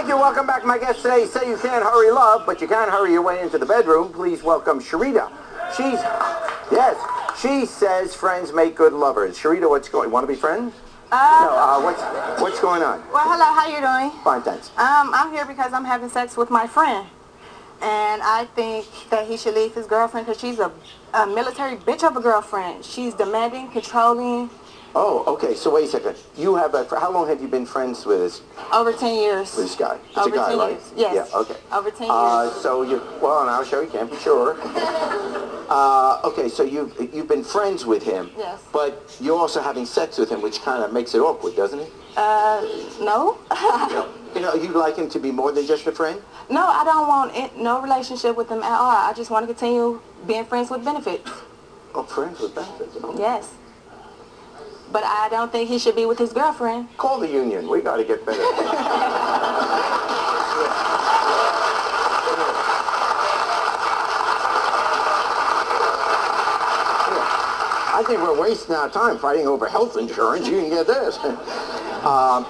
Thank you. Welcome back. My guest today say you can't hurry love, but you can hurry your way into the bedroom. Please welcome Sharita. She says friends make good lovers. Sharita, want to be friends? What's going on? Well, hello, how you doing? Fine, thanks. I'm here because I'm having sex with my friend. And I think that he should leave his girlfriend because she's a military bitch of a girlfriend. She's demanding, controlling. Oh, okay. So wait a second. How long have you been friends with this? Over 10 years. With this guy? It's Over a guy, 10 right? years. Yes. Yeah, okay. Over 10 years. Well, now show you can't be sure. Okay, so you've been friends with him. Yes. But you're also having sex with him, which kind of makes it awkward, doesn't it? No. You like him to be more than just a friend? No, I don't want no relationship with him at all. I just want to continue being friends with benefits. Oh, friends with benefits? Oh. Yes. But I don't think he should be with his girlfriend. Call the union. We got to get better. I think we're wasting our time fighting over health insurance. You can get this.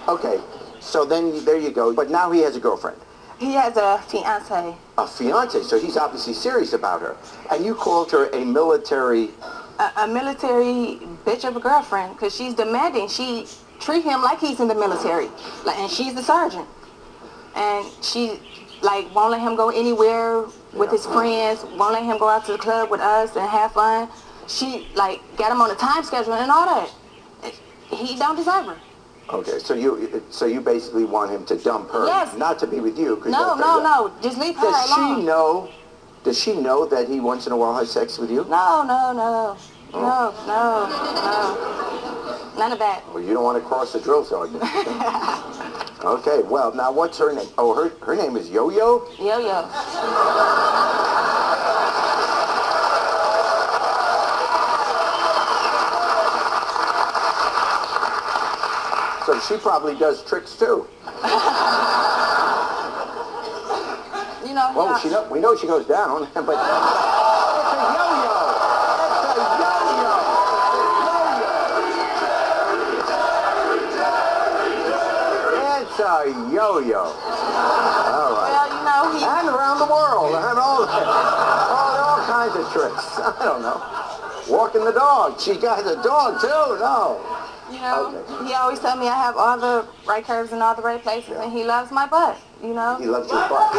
Okay, so then there you go. But now he has a girlfriend. He has a fiance. A fiance, so he's obviously serious about her. And you called her a military... A military bitch of a girlfriend because she's demanding. She treat him like he's in the military. And she's the sergeant. And she, won't let him go anywhere with his friends, won't let him go out to the club with us and have fun. She, got him on a time schedule and all that. He don't deserve her. Okay, so you basically want him to dump her, yes. Not to be with you. No, just leave her alone. Does she know that he once in a while has sex with you? No. Oh. No. None of that. Well, you don't want to cross the drill sergeant. Okay, well, now what's her name? Oh, her name is Yo-Yo? Yo-Yo. So she probably does tricks too. Well, we know she goes down, but it's a yo-yo. It's a yo-yo. All right. Well, and around the world, and all kinds of tricks. I don't know. Walking the dog. She got a dog too. No. Okay. He always tell me I have all the right curves in all the right places, and he loves my butt, He loves your butt.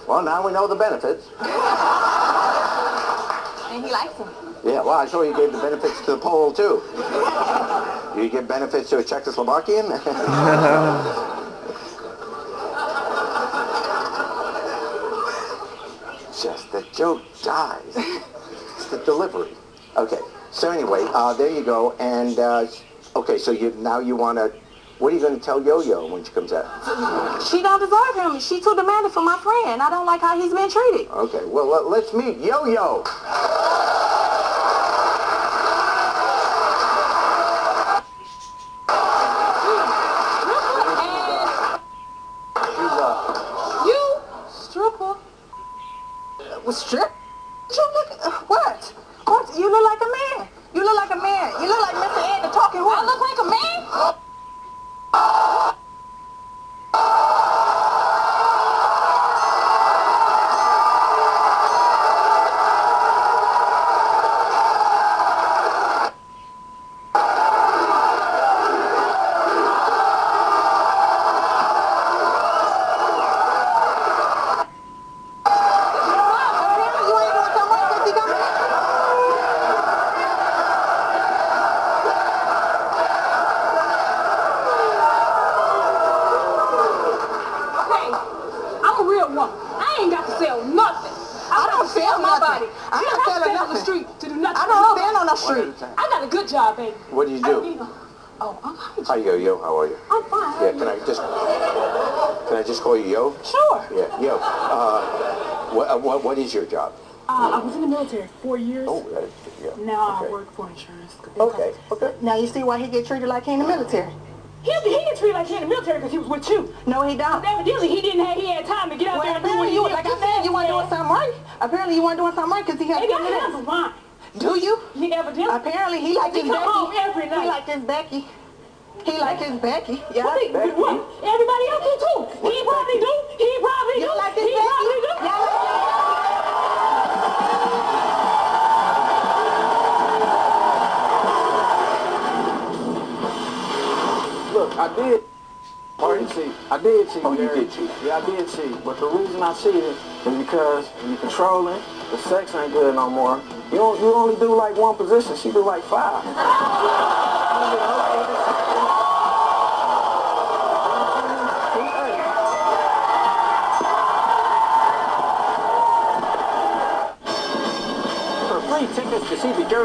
Well, now we know the benefits. And he likes them. Yeah, well, I saw you gave the benefits to the Pole, too. You give benefits to a Czechoslovakian? Just the joke dies. It's the delivery. Okay, so anyway, there you go. And, okay, so now you want to... What are you going to tell Yo-Yo when she comes out? She don't deserve him. She too demanding for my friend. I don't like how he's been treated. Okay, well, let's meet Yo-Yo. You stripper? Strip? What? What? You look like a man. You look like a man. You look like Mr. Ed the Talking Horse. I look like a man? I ain't got to sell nothing. I don't sell my body. I'm you not don't have to selling stand on the nothing. street to do nothing. I don't stand on the street. I got a good job, baby. What do you do? Oh, hi. Hi, Yo-Yo. How are you? I'm fine. Yeah, can I just call you Yo? Sure. Yeah, Yo. What is your job? I was in the military 4 years. Oh, yeah. Now Okay. I work for insurance. Okay. Now you see why he get treated like he in the military. He gets treated like he in the military because he was with you. No, he don't. Evidently, he had time to get out Well, there and do what apparently he you, did. like I said, you weren't doing something right. Apparently you weren't doing something right because he had to Maybe come I to have this. a line. Do you? He evidently. Apparently he liked He his come Becky. home every night. He liked his Becky. He liked his Becky. Yeah. What? Everybody else do too. He probably do. He probably You do. like his He Becky? probably do. Look, I did. Pardon? Cheat. I did cheat. Oh, you Gary. did cheat. Yeah, I did cheat. But the reason I cheated is because you controlling. The sex ain't good no more. You only do like one position. She do like 5. For free tickets to see the Jersey